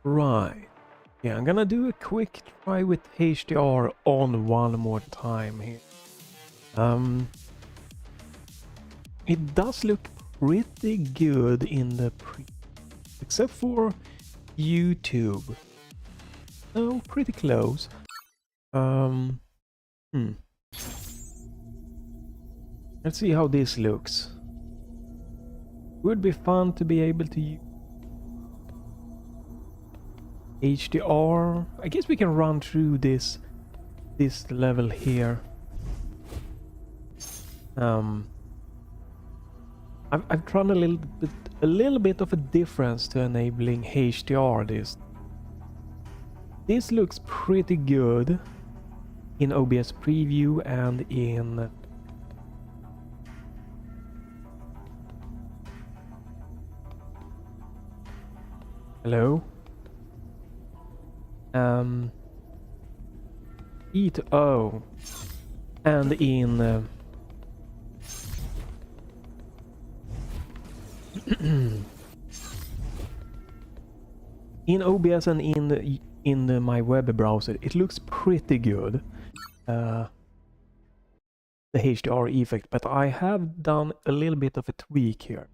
Right. Yeah, I'm gonna do a quick try with HDR on one more time here. It does look pretty good in the except for YouTube. Oh, pretty close. Let's see how this looks. Would be fun to be able to use HDR. I guess we can run through this level here. I've tried a little bit of a difference to enabling HDR. This looks pretty good in OBS preview and in hello. T.bone and in in OBS and in my web browser, it looks pretty good. The HDR effect, but I have done a little bit of a tweak here.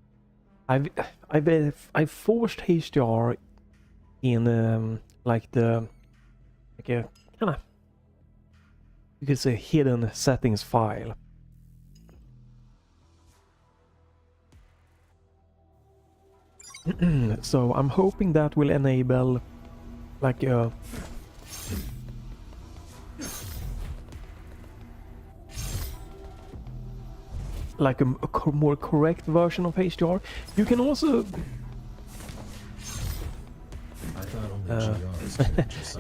I've forced HDR in like a kind of, you could say, hidden settings file. So I'm hoping that will enable like a more correct version of HDR. You can also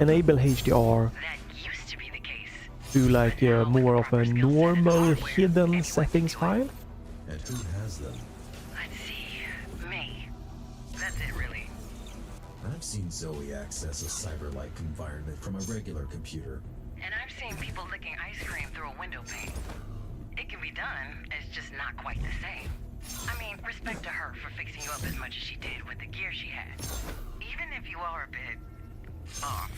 enable HDR to like more of a normal hidden settings file. And who has them? Let's see. Me. That's it, really. I've seen Zoe access a cyber-like environment from a regular computer. And I've seen people licking ice cream through a window pane. It can be done, it's just not quite the same. I mean, respect to her for fixing you up as much as she did with the gear she had. Even if you are a bit off.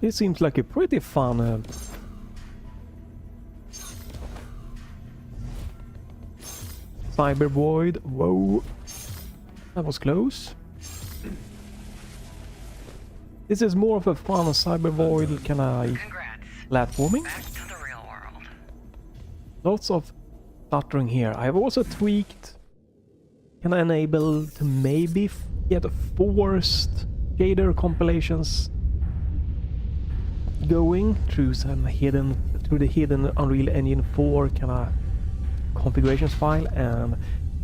This seems like a pretty fun Cyber Void. Whoa, that was close. This is more of a fun Cyber Void kind of platforming. Back to the real world. Lots of stuttering here. I've also tweaked, can I enable to maybe get forced shader compilations going through the hidden Unreal Engine 4 kind of configurations file, and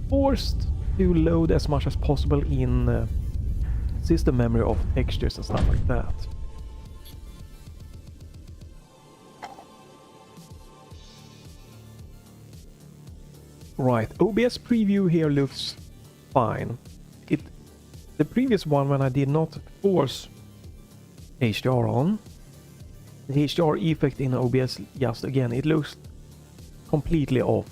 forced to load as much as possible in system memory of textures and stuff like that. Right, OBS preview here looks fine. The previous one, when I did not force HDR on, the HDR effect in OBS, just again, it looks completely off.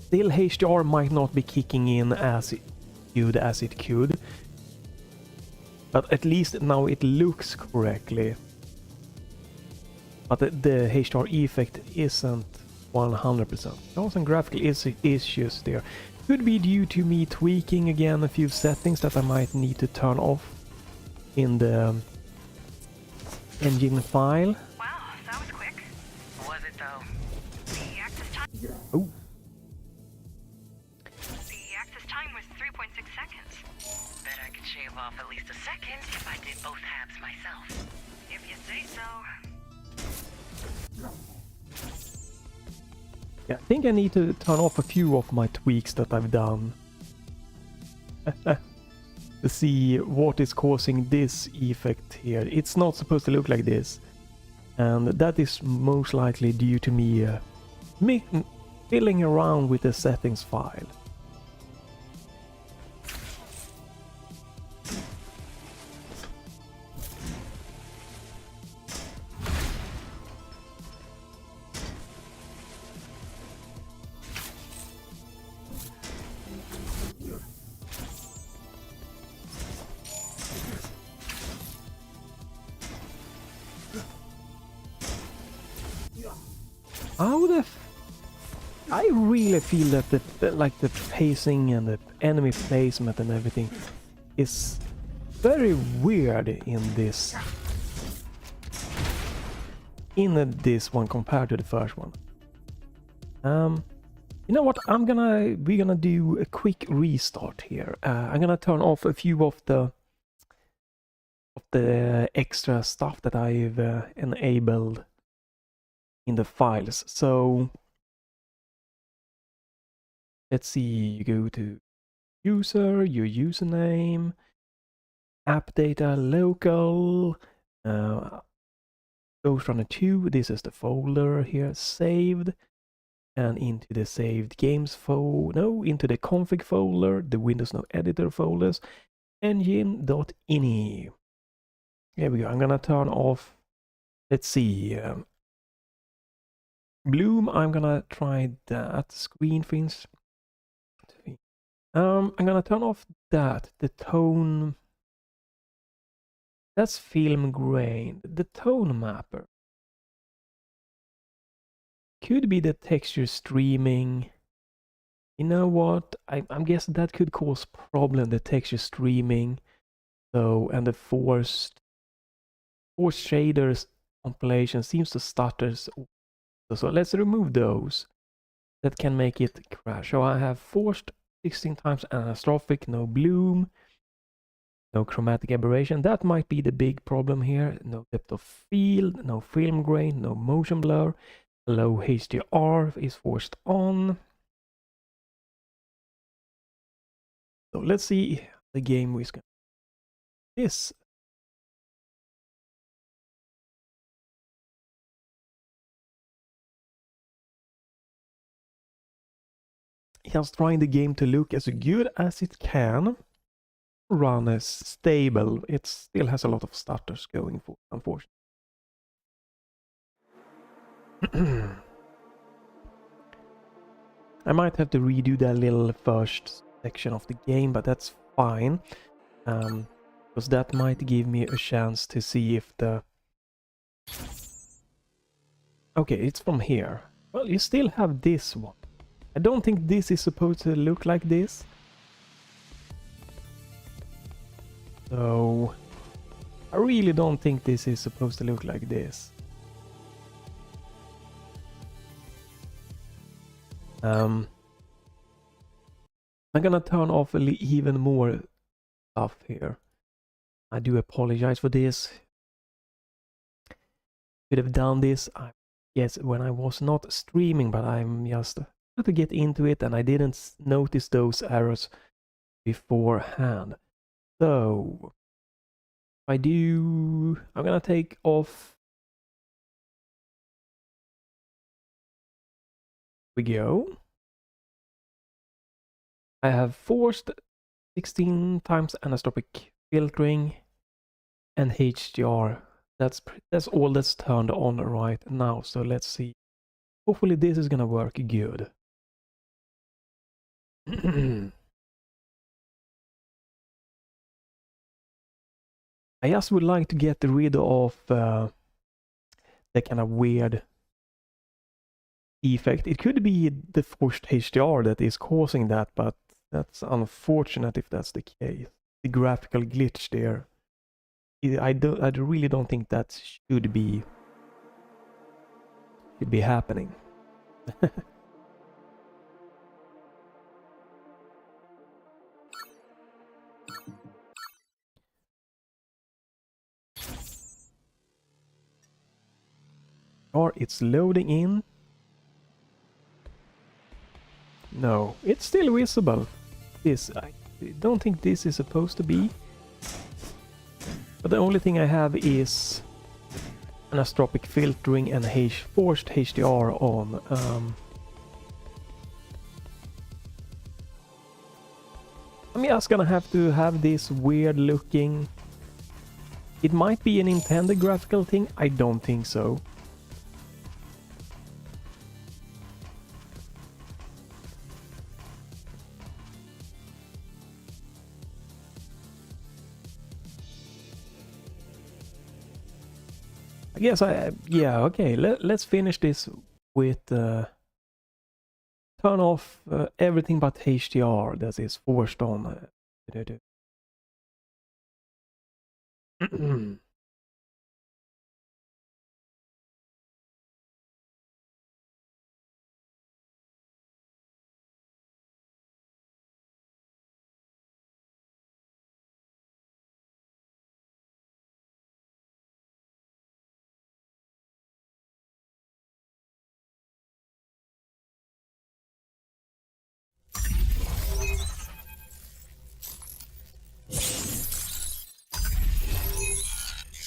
Still, HDR might not be kicking in as good as it could, but at least now it looks correctly. But the HDR effect isn't 100%. There are some graphical issues there. Could be due to me tweaking again a few settings that I might need to turn off in the engine file. Wow, that was quick. Was it though? The access time. Oh. The access time was 3.6 seconds. Bet I could shave off at least a second if I did both halves myself. If you say so. Yeah, I think I need to turn off a few of my tweaks that I've done to see what is causing this effect here. It's not supposed to look like this, and that is most likely due to me fiddling around with the settings file. How the I really feel that like the pacing and the enemy placement and everything is very weird in this one compared to the first one. You know what? We're gonna do a quick restart here. I'm gonna turn off a few of the extra stuff that I've enabled in the files. So let's see. You go to user, your username, app data, local, Ghostrunner 2. This is the folder here, saved. And into the saved games into the config folder, the Windows No Editor folders, engine.ini. Here we go. I'm gonna turn off, let's see, Bloom. I'm gonna try that. Screen fins. I'm gonna turn off that. The tone. That's film grain. The tone mapper. Could be the texture streaming. You know what? I'm guessing that could cause problem, the texture streaming. So, and the forced shaders compilation seems to stutter. So let's remove those. That can make it crash. So I have forced 16 times anastrophic, no bloom, no chromatic aberration. That might be the big problem here. No depth of field, no film grain, no motion blur. Low HDR is forced on. So let's see the game is going. This. Just trying the game to look as good as it can. Run as stable. It still has a lot of stutters going for, unfortunately. I might have to redo that little first section of the game, but that's fine. Because that might give me a chance to see if the... Okay, it's from here. Well, you still have this one. I don't think this is supposed to look like this. So... I really don't think this is supposed to look like this. I'm gonna turn off even more stuff here. I do apologize for this. Could have done this, yes, when I was not streaming, but I'm just to get into it and I didn't notice those errors beforehand. So, I'm gonna take off. We go. I have forced 16 times anisotropic filtering and HDR. That's all that's turned on right now. So let's see. Hopefully this is gonna work good. I just would like to get rid of the kind of weird effect. It could be the forced HDR that is causing that, but that's unfortunate if that's the case. The graphical glitch there. I really don't think that should be happening. Or it's loading in. No, it's still visible. I don't think this is supposed to be. But the only thing I have is anisotropic filtering and forced HDR on. I'm just gonna have to have this weird looking... It might be an intended graphical thing, I don't think so. I guess yeah, okay, let's finish this with turn off everything but HDR that is forced on.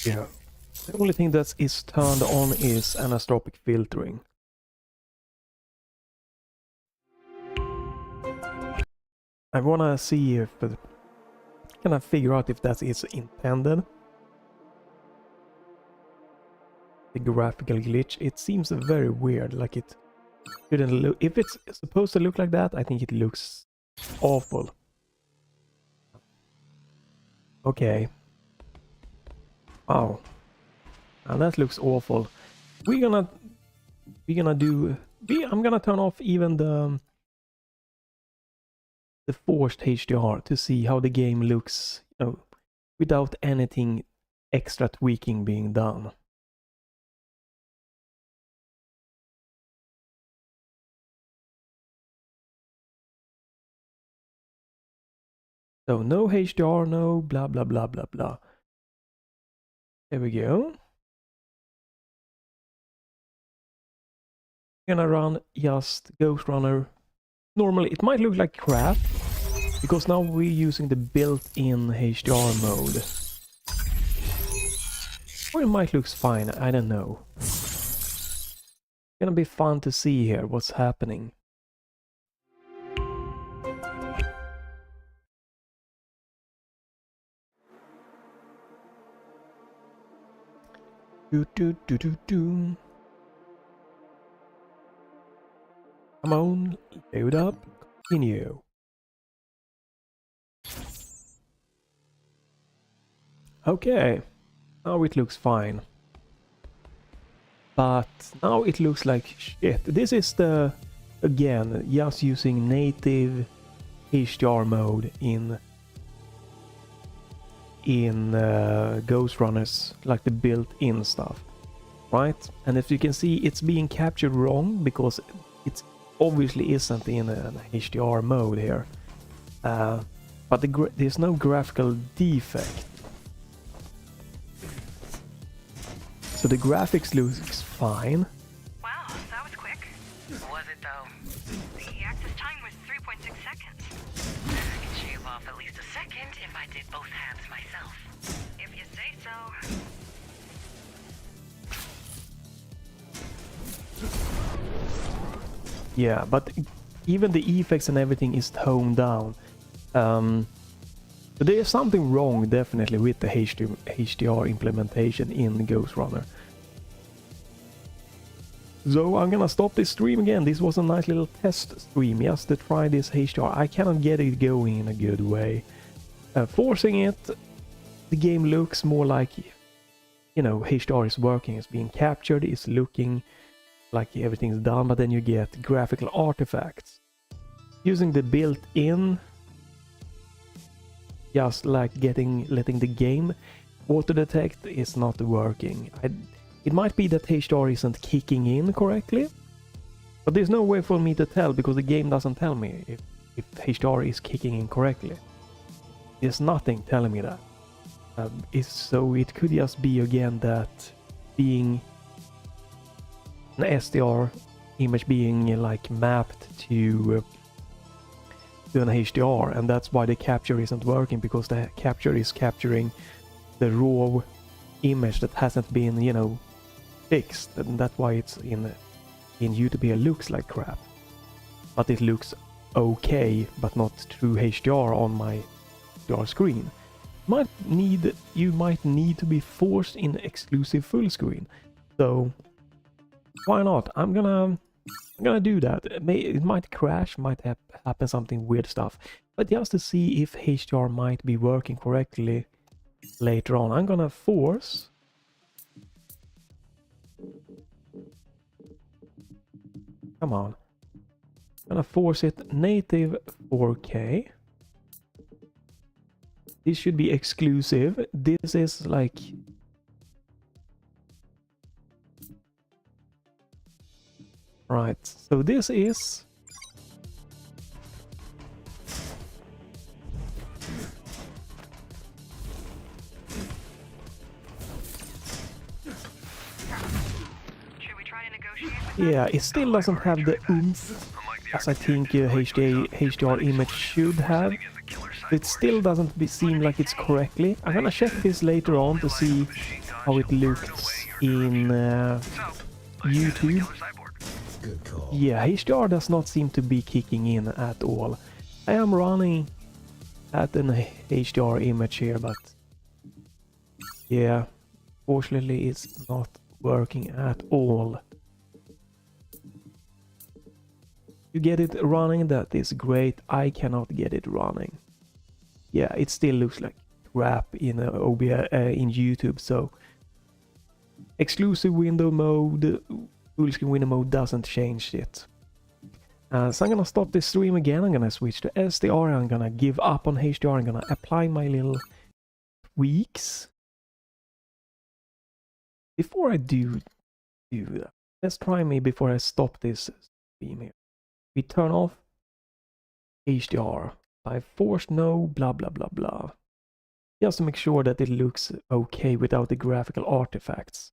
Yeah. The only thing that is turned on is anisotropic filtering. I wanna see if can I figure out if that is intended. The graphical glitch. It seems very weird. Like it shouldn't look. If it's supposed to look like that, I think it looks awful. Okay. Wow. And that looks awful. I'm gonna turn off even the forced HDR to see how the game looks, you know, without anything extra tweaking being done. So no HDR, no blah blah blah blah blah. There we go. Gonna run just Ghostrunner. Normally it might look like crap because now we're using the built-in HDR mode. Or it might look fine, I don't know. Gonna be fun to see here what's happening. Do do do do do. Come on, load up, continue. Okay, now it looks fine. But now it looks like shit. This is the, again, just using native HDR mode in Ghostrunners, like the built-in stuff, right? And as you can see, it's being captured wrong because it obviously isn't in an HDR mode here. But there's no graphical defect. So the graphics looks fine. Wow, that was quick. Was it though? The access time was 3.6 seconds. I could shave off at least a second if I did both halves myself. If you say so. Yeah, but even the effects and everything is toned down. So there is something wrong definitely with the HDR implementation in Ghostrunner. So I'm gonna stop this stream again. This was a nice little test stream just to try this HDR. I cannot get it going in a good way. Forcing it, the game looks more like, you know, HDR is working, it's being captured, it's looking like everything's done, but then you get graphical artifacts. Using the built-in, just like letting the game auto-detect is not working. It might be that HDR isn't kicking in correctly, but there's no way for me to tell because the game doesn't tell me if HDR is kicking in correctly. There's nothing telling me that. So it could just be again that being an SDR image being like mapped to an HDR, and that's why the capture isn't working, because the capture is capturing the raw image that hasn't been, you know, fixed, and that's why it's in YouTube looks like crap. But it looks okay, but not true HDR on my HDR screen. You might need to be forced in exclusive full screen. So why not? I'm gonna do that. It might crash, might happen something weird stuff, but just to see if HDR might be working correctly later on, I'm gonna force Come on. I'm gonna force it native 4K. This should be exclusive. This is like... Right, so this is... Yeah, it still doesn't have the oomph as I think HDR image should have. It still doesn't seem like it's correctly. I'm gonna check this later on to see how it looks in YouTube. Good call. Yeah, HDR does not seem to be kicking in at all. I am running at an HDR image here, but yeah, fortunately it's not working at all. You get it running, that is great. I cannot get it running. Yeah, it still looks like crap in OBS in YouTube. So exclusive window mode, full screen window mode doesn't change it. So I'm gonna stop this stream again. I'm gonna switch to SDR. I'm gonna give up on HDR. I'm gonna apply my little tweaks. Before I do that, let's try me before I stop this stream here. We turn off HDR. I force no, blah blah blah blah. Just to make sure that it looks okay without the graphical artifacts.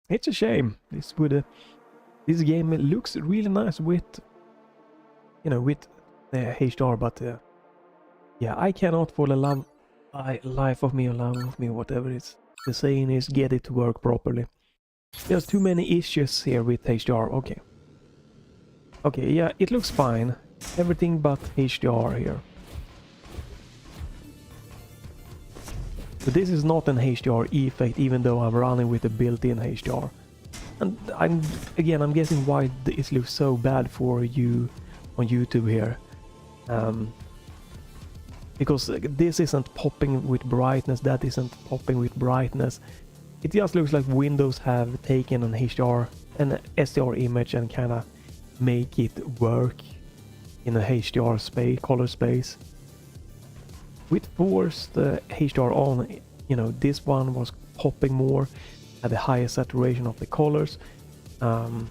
It's a shame. This game looks really nice with, you know, with the HDR, but yeah, I cannot for the life of me, whatever it's the saying is, get it to work properly. There's too many issues here with HDR. Okay, yeah, it looks fine. Everything but HDR here. So this is not an HDR effect, even though I'm running with a built-in HDR. And I'm guessing why it looks so bad for you on YouTube here. Because this isn't popping with brightness, that isn't popping with brightness. It just looks like Windows have taken an HDR, an SDR image and kind of make it work in a HDR space, color space. With forced HDR on, you know, this one was popping more, had the highest saturation of the colors, and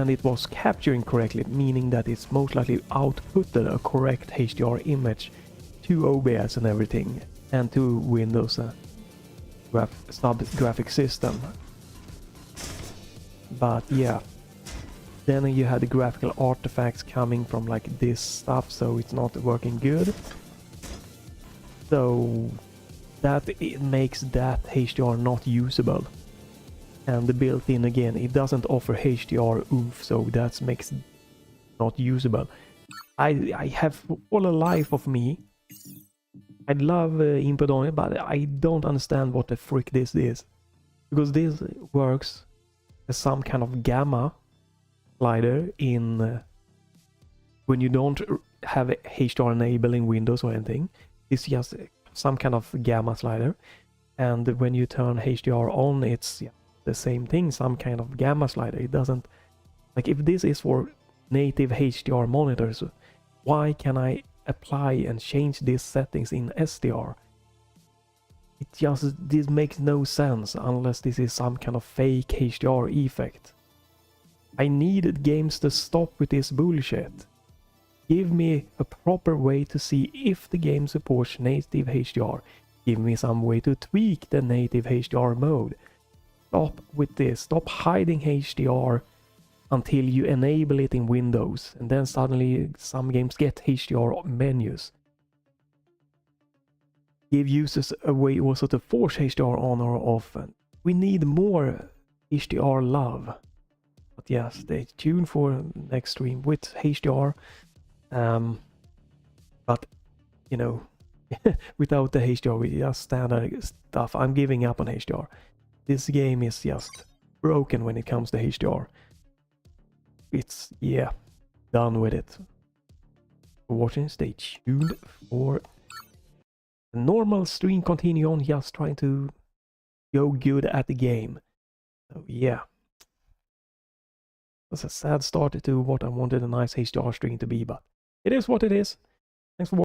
it was capturing correctly, meaning that it's most likely outputted a correct HDR image to OBS and everything, and to Windows graphic system. But yeah, then you had the graphical artifacts coming from like this stuff, so it's not working good. So that it makes that HDR not usable. And the built-in, again, it doesn't offer HDR oomph, so that makes it not usable. I have, all the life of me, I'd love input on it, but I don't understand what the frick this is. Because this works as some kind of gamma slider in when you don't have HDR enable in Windows or anything. It's just some kind of gamma slider, and when you turn HDR on, it's the same thing, some kind of gamma slider. It doesn't, like, if this is for native HDR monitors, why can I apply and change these settings in SDR? This makes no sense unless this is some kind of fake HDR effect. I needed games to stop with this bullshit. Give me a proper way to see if the game supports native HDR. Give me some way to tweak the native HDR mode. Stop with this. Stop hiding HDR until you enable it in Windows, and then suddenly some games get HDR menus. Give users a way also to force HDR on or off. We need more HDR love. But yeah, stay tuned for next stream with HDR. But you know, without the HDR, we just standard stuff. I'm giving up on HDR. This game is just broken when it comes to HDR. It's, yeah, done with it. For watching, stay tuned for the normal stream continue on, just trying to go good at the game. So yeah. That's a sad start to what I wanted a nice HDR stream to be, but it is what it is. Thanks for watching.